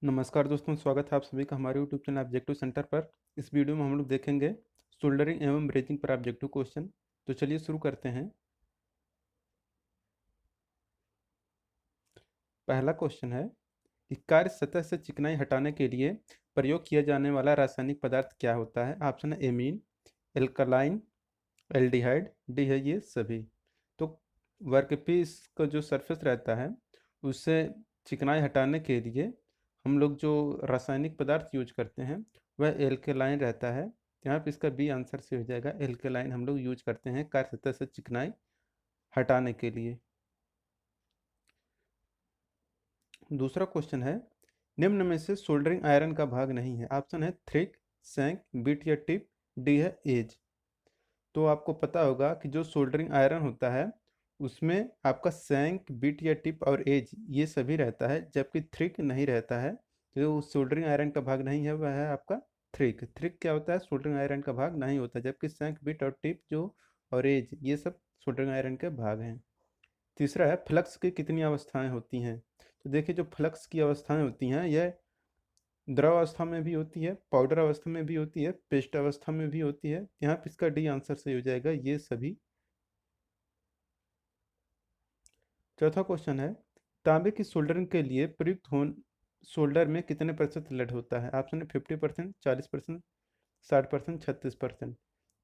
नमस्कार दोस्तों, स्वागत है आप सभी का हमारे यूट्यूब चैनल ऑब्जेक्टिव सेंटर पर। इस वीडियो में हम लोग देखेंगे सोल्डरिंग एवं ब्रेजिंग पर ऑब्जेक्टिव क्वेश्चन। तो चलिए शुरू करते हैं। पहला क्वेश्चन है कि कार्य सतह से चिकनाई हटाने के लिए प्रयोग किया जाने वाला रासायनिक पदार्थ क्या होता है। ऑप्शन है एमीन, एल्कलाइन, एल्डिहाइड, डी है ये सभी। तो वर्कपीस का जो सरफेस रहता है उससे चिकनाई हटाने के लिए हम लोग जो रासायनिक पदार्थ यूज करते हैं वह एल्केलाइन रहता है। तो यहाँ पे इसका बी आंसर से हो जाएगा। एल्केलाइन हम लोग यूज करते हैं कार्य सतह से चिकनाई हटाने के लिए। दूसरा क्वेश्चन है, निम्न में से सोल्डरिंग आयरन का भाग नहीं है। ऑप्शन है थ्रिक, सैंक, बिट या टिप, डी है एज। तो आपको पता होगा कि जो सोल्डरिंग आयरन होता है उसमें आपका सैंक, बिट या टिप और एज ये सभी रहता है, जबकि थ्रिक नहीं रहता है। जो सोल्डरिंग आयरन का भाग नहीं है वह है आपका थ्रिक। थ्रिक क्या होता है? सोल्डरिंग आयरन का भाग नहीं होता, जबकि सैंक, बिट और टिप जो और एज ये सब सोल्डरिंग आयरन के भाग हैं। तीसरा है, फ्लक्स की कितनी अवस्थाएं होती हैं। तो देखिए, जो फ्लक्स की अवस्थाएं होती हैं यह द्रव अवस्था में भी होती है, पाउडर अवस्था में भी होती है, पेस्ट अवस्था में भी होती है। यहाँ पे इसका डी आंसर सही हो जाएगा, ये सभी। चौथा क्वेश्चन है, तांबे की सोल्डरिंग के लिए प्रयुक्त हो सोल्डर में कितने प्रतिशत लेड होता है। ऑप्शन है 50%, 40%, 60%, 36%।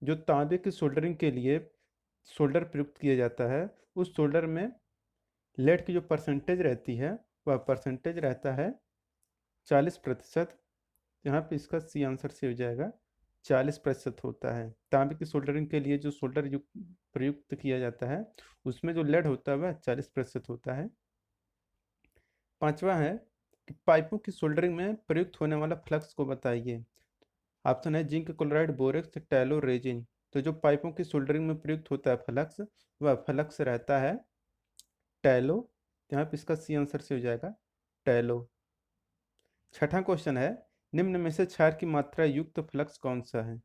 जो तांबे की सोल्डरिंग के लिए सोल्डर प्रयुक्त किया जाता है उस सोल्डर में लेड की जो परसेंटेज रहती है वह परसेंटेज रहता है 40%। यहाँ पे इसका सी आंसर से हो जाएगा, 40% होता है। तांबे की सोल्डरिंग के लिए जो सोल्डर युक्त प्रयुक्त किया जाता है उसमें जो लेड होता है वह 40% होता है। पांचवा है कि पाइपों की सोल्डरिंग में प्रयुक्त होने वाला फ्लक्स को बताइए। ऑप्शन है zinc chloride, borax, tallow, resin. तो जो पाइपों की सोल्डरिंग में प्रयुक्त होता है फ्लक्स वह फ्लक्स रहता है टैलो। यहाँ पे इसका सी आंसर से हो जाएगा, टैलो। छठा क्वेश्चन है, निम्न में से क्षार की मात्रा युक्त फ्लक्स कौन सा है।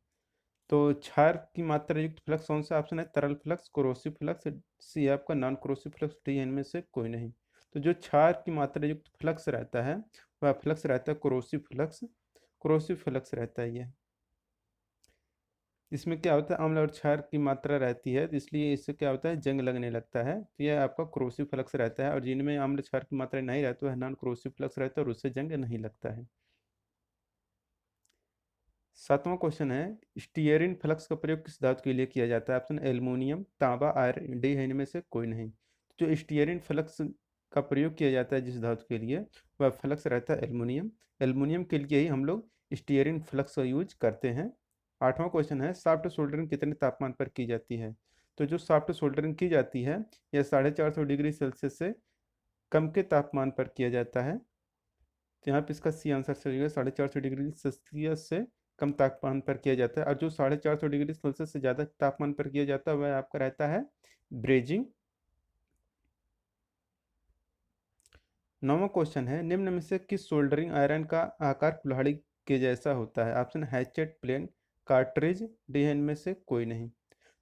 तो क्षार की मात्रा युक्त फ्लक्स कौन सा? ऑप्शन है तरल फ्लक्स, कोरोसिव फ्लक्स, सी है आपका नॉन कोरोसिव फ्लक्स, डी है इनमें से कोई नहीं। तो जो क्षार की मात्रा युक्त फ्लक्स रहता है वह फ्लक्स रहता है कोरोसिव फ्लक्स। कोरोसिव फ्लक्स रहता है ये। इसमें क्या होता है, अम्ल और क्षार की मात्रा रहती है, तो इसलिए इससे क्या होता है, जंग लगने लगता है। तो यह आपका क्रोसिव फ्लक्स रहता है, और जिनमें अम्ल क्षार की मात्रा नहीं रहती वह नॉन क्रोसिव फ्लक्स रहता है और उससे जंग नहीं लगता है। सातवां क्वेश्चन है, स्टीयरिन फ्लक्स का प्रयोग किस धातु के लिए किया जाता है। ऑप्शन एल्युमिनियम, तांबा, आयरन, डी है इनमें से कोई नहीं। जो स्टीयरिन फ्लक्स का प्रयोग किया जाता है जिस धातु के लिए वह फ्लक्स रहता है एल्युमिनियम। एल्युमिनियम के लिए ही हम लोग स्टीयरिन फ्लक्स का यूज करते हैं। आठवां क्वेश्चन है, सॉफ्ट सोल्डरिंग कितने तापमान पर की जाती है। तो जो सॉफ्ट सोल्डरिंग की जाती है यह 450 डिग्री सेल्सियस से कम के तापमान पर किया जाता है। तो यहाँ पे इसका सी आंसर चलेगा, 450 डिग्री सेल्सियस से कम तापमान पर किया जाता है। और जो 450 डिग्री सेल्सियस से ज़्यादा तापमान पर किया जाता है वह आपका रहता है ब्रेजिंग। नौवां क्वेश्चन है, निम्न में से किस सोल्डरिंग आयरन का आकार कुल्हाड़ी के जैसा होता है। Option hatchet, plane, cartridge, D है इनमें से कोई नहीं।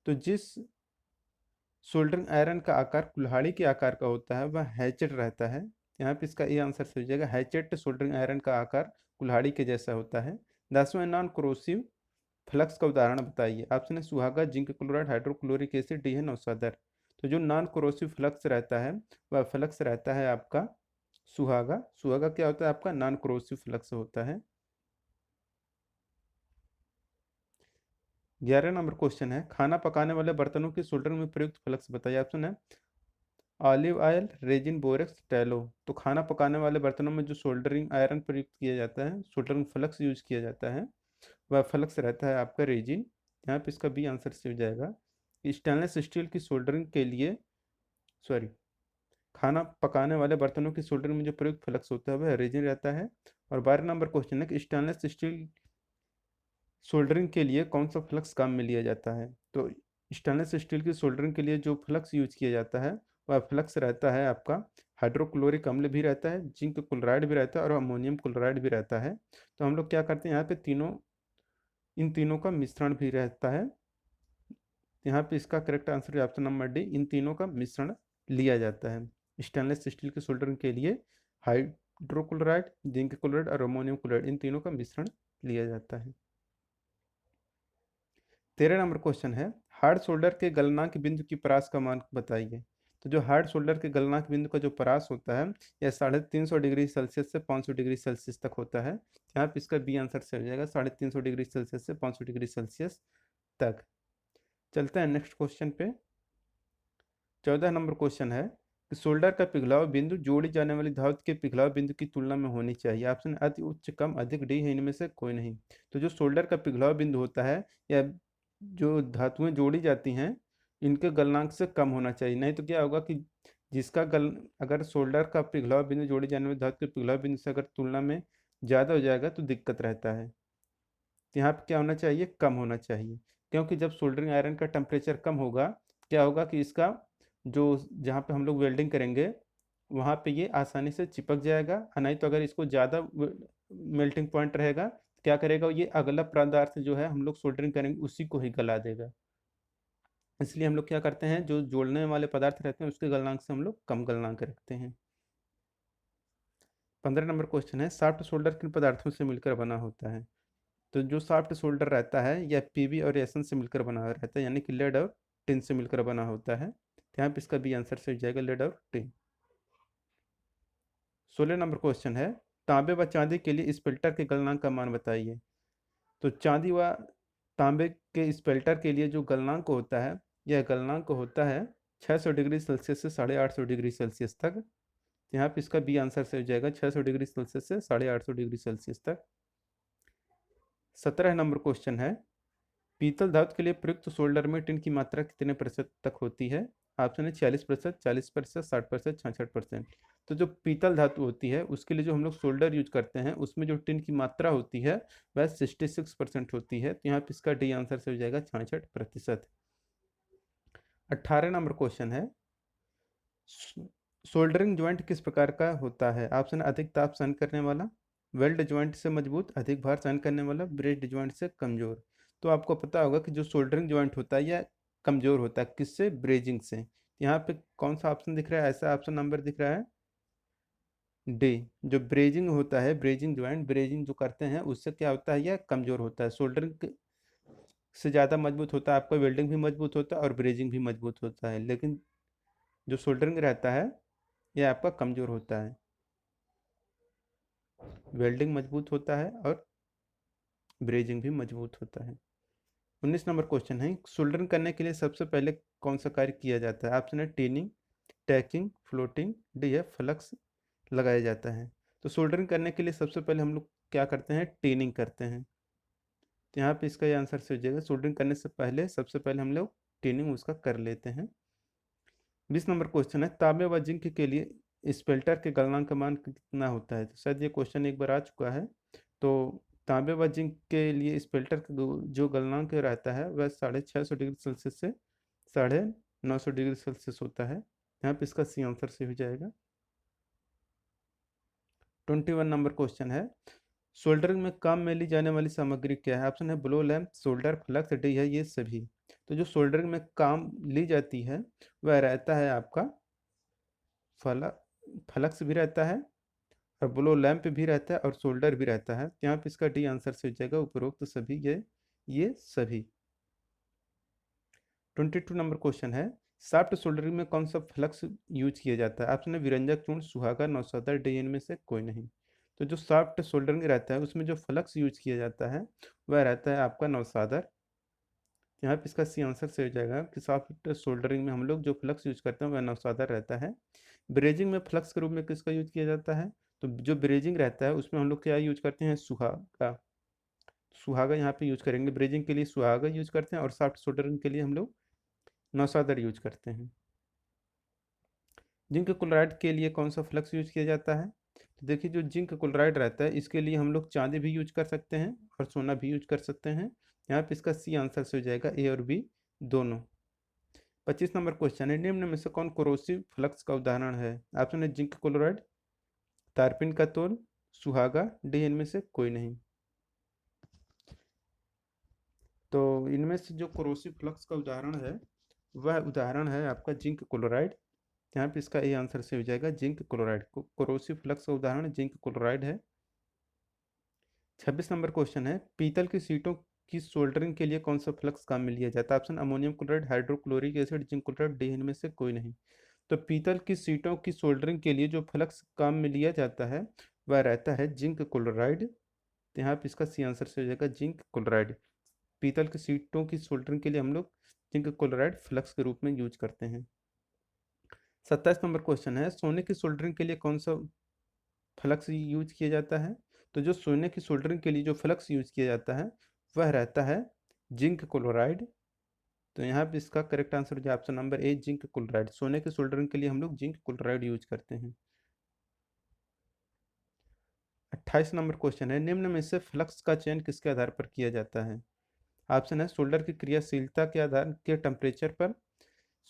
तो जिस सोल्डरिंग आयरन का आकार कुल्हाड़ी के आकार का होता है वह हैचेट रहता है। यहाँ पे इसका ए आंसर सही हो जाएगा, हैचेट सोल्डरिंग आयरन का आकार कुल्हाड़ी के जैसा होता है। 10वां, नॉन क्रोसिव फ्लक्स का उदाहरण बताइए। ऑप्शन है सुहागा, zinc chloride, hydrochloric acid, D है नौसादर। तो जो नॉन कोरोसिव फ्लक्स रहता है वह फ्लक्स रहता है आपका सुहागा। सुहागा क्या होता है? आपका नॉन कोरोसिव फ्लक्स होता है। 11 नंबर क्वेश्चन है, खाना पकाने वाले बर्तनों की सोल्डरिंग में प्रयुक्त फ्लक्स बताइए। ऑप्शन है olive oil, resin, borax, tallow. तो खाना पकाने वाले बर्तनों में जो सोल्डरिंग आयरन प्रयुक्त किया जाता है, सोल्डरिंग फ्लक्स यूज किया जाता है वह फ्लक्स रहता है आपका रेजिन। यहाँ पे इसका बी आंसर से हो जाएगा। स्टेनलेस स्टील की सोल्डरिंग के लिए, सॉरी, खाना पकाने वाले बर्तनों की सोल्डरिंग में जो प्रयुक्त फ्लक्स होता है वह रेजिन रहता है। और 12 नंबर क्वेश्चन है कि स्टेनलेस स्टील सोल्डरिंग के लिए कौन सा फ्लक्स काम में लिया जाता है। तो स्टेनलेस स्टील की सोल्डरिंग के लिए जो फ्लक्स यूज किया जाता है वह फ्लक्स रहता है आपका हाइड्रोक्लोरिक अम्ल भी रहता है, जिंक क्लोराइड भी रहता है और अमोनियम क्लोराइड भी रहता है। तो हम लोग क्या करते हैं, यहाँ पे तीनों, इन तीनों का मिश्रण भी रहता है। यहाँ पे इसका करेक्ट आंसर है ऑप्शन नंबर डी, इन तीनों का मिश्रण लिया जाता है। स्टेनलेस स्टील के सोल्डरिंग के लिए हाइड्रोक्लोराइड, जिंक क्लोराइड और अमोनियम क्लोराइड, इन तीनों का मिश्रण लिया जाता है। 13 नंबर क्वेश्चन है, हार्ड सोल्डर के गलनांक बिंदु की परास का मान बताइए। तो जो हार्ड सोल्डर के गलनांक बिंदु का जो परास होता है यह 350 डिग्री सेल्सियस से 500 डिग्री सेल्सियस तक होता है। यहाँ पे इसका बी आंसर से हो जाएगा 350 डिग्री सेल्सियस से 500 डिग्री सेल्सियस तक। चलते हैं नेक्स्ट क्वेश्चन पे। 14 नंबर क्वेश्चन है कि सोल्डर का पिघलाव बिंदु जोड़ी जाने वाली धातु के पिघलाव बिंदु की तुलना में होनी चाहिए। ऑप्शन अति उच्च, कम, अधिक, डी है, इनमें से कोई नहीं। तो जो सोल्डर का पिघलाव बिंदु होता है या जो धातुएं जोड़ी जाती हैं इनके गलनांक से कम होना चाहिए, नहीं तो क्या होगा कि जिसका गल अगर सोल्डर का पिघलाव बिंदु जोड़ी जाने वाली धातु के पिघलाव बिंदु से अगर तुलना में ज़्यादा हो जाएगा तो दिक्कत रहता है। तो यहाँ पे क्या होना चाहिए, कम होना चाहिए, क्योंकि जब सोल्डरिंग आयरन का टेम्परेचर कम होगा क्या होगा कि इसका जो जहाँ पे हम लोग वेल्डिंग करेंगे वहाँ पे ये आसानी से चिपक जाएगा, और नहीं तो अगर इसको ज़्यादा मेल्टिंग पॉइंट रहेगा क्या करेगा, ये अगला पदार्थ जो है हम लोग सोल्डरिंग करेंगे उसी को ही गला देगा। इसलिए हम लोग क्या करते हैं, जो जोड़ने वाले पदार्थ रहते हैं उसके गलनांक से हम लोग कम गलनांक रखते हैं। 15 नंबर क्वेश्चन है, सॉफ्ट सोल्डर किन पदार्थों से मिलकर बना होता है। तो जो सॉफ्ट सोल्डर रहता है यह पीबी और एसन से मिलकर बना रहता है, यानी कि लेड और टिन से मिलकर बना होता है। तो यहाँ पे इसका बी आंसर से हो जाएगा लेड और टिन। 16 नंबर क्वेश्चन है, तांबे व चांदी के लिए स्पेल्टर के गलनांक का मान बताइए। तो चांदी व तांबे के स्पेल्टर के लिए जो गलनांक होता है यह गलनांक होता है 600 डिग्री सेल्सियस से 850 डिग्री सेल्सियस तक। यहाँ पे इसका बी आंसर से हो जाएगा 600 डिग्री सेल्सियस से 850 डिग्री सेल्सियस तक। 17 नंबर क्वेश्चन है, पीतल धातु के लिए प्रयुक्त सोल्डर में टिन की मात्रा कितने प्रतिशत तक होती है। ऑप्शन है 40%, 40%, 60%, 66%। तो जो पीतल धातु होती है उसके लिए जो हम लोग सोल्डर यूज करते हैं उसमें जो टिन की मात्रा होती है वह 66% होती है। तो यहाँ पे इसका डी आंसर से हो जाएगा 66%। 18 नंबर क्वेश्चन है, सोल्डरिंग ज्वाइंट किस प्रकार का होता है। ऑप्शन अधिक ताप सहन करने वाला, वेल्ड ज्वाइंट से मजबूत, अधिक भार सहन करने वाला, ब्रेड ज्वाइंट से कमजोर। तो आपको पता होगा कि जो सोल्डरिंग ज्वाइंट होता है यह कमजोर होता है, किससे, ब्रेजिंग से। यहाँ पे कौन सा ऑप्शन दिख रहा है, ऐसा ऑप्शन नंबर दिख रहा है डी। जो ब्रेजिंग होता है, ब्रेजिंग ज्वाइंट, ब्रेजिंग जो करते हैं उससे क्या होता है, यह कमजोर होता है। सोल्डरिंग से ज़्यादा मजबूत होता है, आपका वेल्डिंग भी मजबूत होता है और ब्रेजिंग भी मजबूत होता है, लेकिन जो सोल्डरिंग रहता है यह आपका कमजोर होता है। वेल्डिंग मजबूत होता है और ब्रेजिंग भी मजबूत होता है। 19 नंबर क्वेश्चन है, सोल्डरिंग करने के लिए सबसे पहले कौन सा कार्य किया जाता है। ऑप्शन है टीनिंग, टैकिंग, फ्लोटिंग, डी है फ्लक्स लगाया जाता है। तो सोल्डरिंग करने के लिए सबसे पहले हम लोग क्या करते हैं, टीनिंग करते हैं। तो यहाँ पे इसका ये आंसर से हो जाएगा, सोल्डरिंग करने से पहले सबसे पहले हम लोग टीनिंग उसका कर लेते हैं। 20 नंबर क्वेश्चन है, तांबे व जिंक के लिए स्पेल्टर के गलनांक का मान कितना होता है। तो शायद ये क्वेश्चन एक बार आ चुका है। तो तांबे व जिंक के लिए स्पेल्टर का जो गलनांक रहता है वह 650 डिग्री सेल्सियस से 950 डिग्री सेल्सियस होता है। यहाँ पे इसका सी आंसर से हो जाएगा। 21 नंबर क्वेश्चन है, सोल्डरिंग में काम में ली जाने वाली सामग्री क्या है। ऑप्शन है blow lamp, solder, flux, D है ये सभी। तो जो सोल्डरिंग में काम ली जाती है वह रहता है आपका फ्लक्स भी रहता है और ब्लो लैंप भी रहता है और सोल्डर भी रहता है। यहाँ पे इसका डी आंसर से हो जाएगा उपरोक्त सभी, ये सभी। 22 नंबर क्वेश्चन है, सॉफ्ट सोल्डरिंग में कौन सा फ्लक्स यूज किया जाता है। आपने विरंजक चूर्ण, सुहागा, नौसादा, डी इनमें से कोई नहीं। तो जो सॉफ्ट सोल्डरिंग रहता है उसमें जो फ्लक्स यूज किया जाता है वह रहता है आपका नौसादर। यहाँ पे इसका सी आंसर से हो जाएगा कि सॉफ्ट सोल्डरिंग में हम लोग जो फ्लक्स यूज करते हैं वह नौसादर रहता है। ब्रेजिंग में फ्लक्स के रूप में किसका यूज किया जाता है। तो जो ब्रेजिंग रहता है उसमें हम लोग क्या यूज करते हैं, सुहागा। सुहागा यहाँ पे यूज करेंगे, ब्रेजिंग के लिए सुहागा यूज करते हैं और सॉफ्ट सोल्डरिंग के लिए हम लोग नौसादर यूज करते हैं। जिंक क्लोराइड के लिए कौन सा फ्लक्स यूज किया जाता है। तो देखिए जो जिंक क्लोराइड रहता है इसके लिए हम लोग चांदी भी यूज कर सकते हैं और सोना भी यूज कर सकते हैं। यहाँ पे इसका सी आंसर से हो जाएगा ए और बी दोनों। 25 नंबर क्वेश्चन है, निम्न में से कौन कोरोसिव फ्लक्स का उदाहरण है। ऑप्शन है जिंक क्लोराइड, तारपीन का तोल, सुहागा, डी इनमें से कोई नहीं। तो इनमें से जो कोरोसिव फ्लक्स का उदाहरण है वह उदाहरण है आपका जिंक क्लोराइड। यहाँ पे इसका ए आंसर से हो जाएगा जिंक क्लोराइड। कोरोसिव फ्लक्स का उदाहरण जिंक क्लोराइड है। 26 नंबर क्वेश्चन है, पीतल की सीटों की सोल्डरिंग के लिए कौन सा फ्लक्स काम में लिया जाता है? Option ammonium chloride, hydrochloric acid, zinc chloride, D इनमें से कोई नहीं। तो पीतल की सीटों की सोल्डरिंग के लिए जो फ्लक्स काम में लिया जाता है वह रहता है जिंक क्लोराइड। तो यहाँ पे इसका सी आंसर से हो जाएगा जिंक क्लोराइड। पीतल की सीटों की सोल्डरिंग के लिए हम लोग जिंक क्लोराइड फ्लक्स के रूप में यूज करते हैं। 27 नंबर क्वेश्चन है, सोने की सोल्डरिंग के लिए कौन सा फ्लक्स यूज किया जाता है? तो जो सोने की सोल्डरिंग के लिए जो फ्लक्स यूज किया जाता है वह रहता है जिंक क्लोराइड। तो यहाँ पे इसका करेक्ट आंसर हो जाए option number A zinc chloride. सोने की सोल्डरिंग के लिए हम लोग जिंक क्लोराइड यूज करते हैं। 28 नंबर क्वेश्चन है, निम्न में से फ्लक्स का चयन किसके आधार पर किया जाता है? ऑप्शन है सोल्डर की क्रियाशीलता के आधार के टेम्परेचर पर,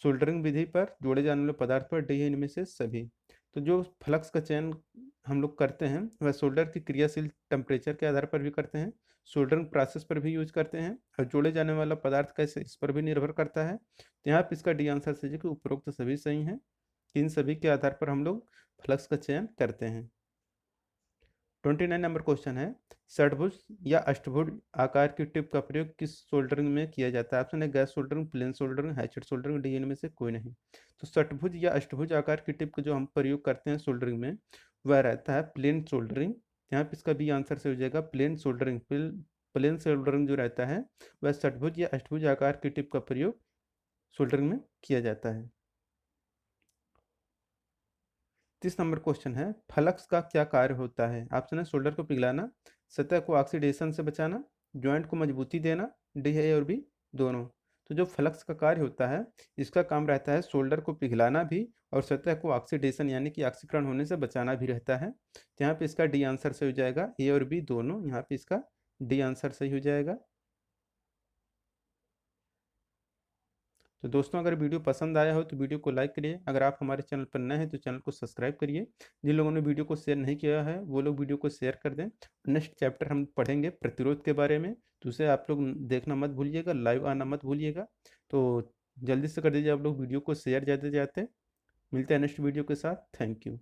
सोल्डरिंग विधि पर, जोड़े जाने वाले पदार्थ पर, डी है इनमें से सभी। तो जो फ्लक्स का चयन हम लोग करते हैं वह सोल्डर की क्रियाशील टेम्परेचर के आधार पर भी करते हैं, सोल्डरिंग प्रोसेस पर भी यूज करते हैं, और जोड़े जाने वाला पदार्थ कैसे इस पर भी निर्भर करता है। तो यहाँ पे इसका डी आंसर से कि उपरोक्त सभी सही हैं। इन सभी के आधार पर हम लोग फ्लक्स का चयन करते हैं। 29 नंबर क्वेश्चन है, षटभुज या अष्टभुज आकार की टिप का प्रयोग किस सोल्डरिंग में किया जाता है? ऑप्शन है gas soldering, plain soldering, hatched soldering, D इनमें से कोई नहीं। तो षटभुज या अष्टभुज आकार की टिप का जो हम प्रयोग करते हैं सोल्डरिंग में वह रहता है प्लेन सोल्डरिंग। यहाँ पे इसका भी आंसर से हो जाएगा प्लेन सोल्डरिंग। प्लेन सोल्डरिंग जो रहता है वह षटभुज या अष्टभुज आकार की टिप का प्रयोग सोल्डरिंग में किया जाता है। 30 नंबर क्वेश्चन है, फ्लक्स का क्या कार्य होता है? ऑप्शन है सोल्डर को पिघलाना, सतह को ऑक्सीडेशन से बचाना, ज्वाइंट को मजबूती देना, डी है ए और बी दोनों। तो जो फ्लक्स का कार्य होता है इसका काम रहता है सोल्डर को पिघलाना भी और सतह को ऑक्सीडेशन यानी कि ऑक्सीकरण होने से बचाना भी रहता है। तो यहाँ पे इसका डी आंसर से हो जाएगा ए और बी दोनों। यहाँ पे इसका डी आंसर सही हो जाएगा। तो दोस्तों अगर वीडियो पसंद आया हो तो वीडियो को लाइक करिए। अगर आप हमारे चैनल पर नए हैं तो चैनल को सब्सक्राइब करिए। जिन लोगों ने वीडियो को शेयर नहीं किया है वो लोग वीडियो को शेयर कर दें। नेक्स्ट चैप्टर हम पढ़ेंगे प्रतिरोध के बारे में, तो उसे आप लोग देखना मत भूलिएगा, लाइव आना मत भूलिएगा। तो जल्दी से कर दीजिए आप लोग वीडियो को शेयर जाते जाते। मिलते हैं नेक्स्ट वीडियो के साथ। Thank you.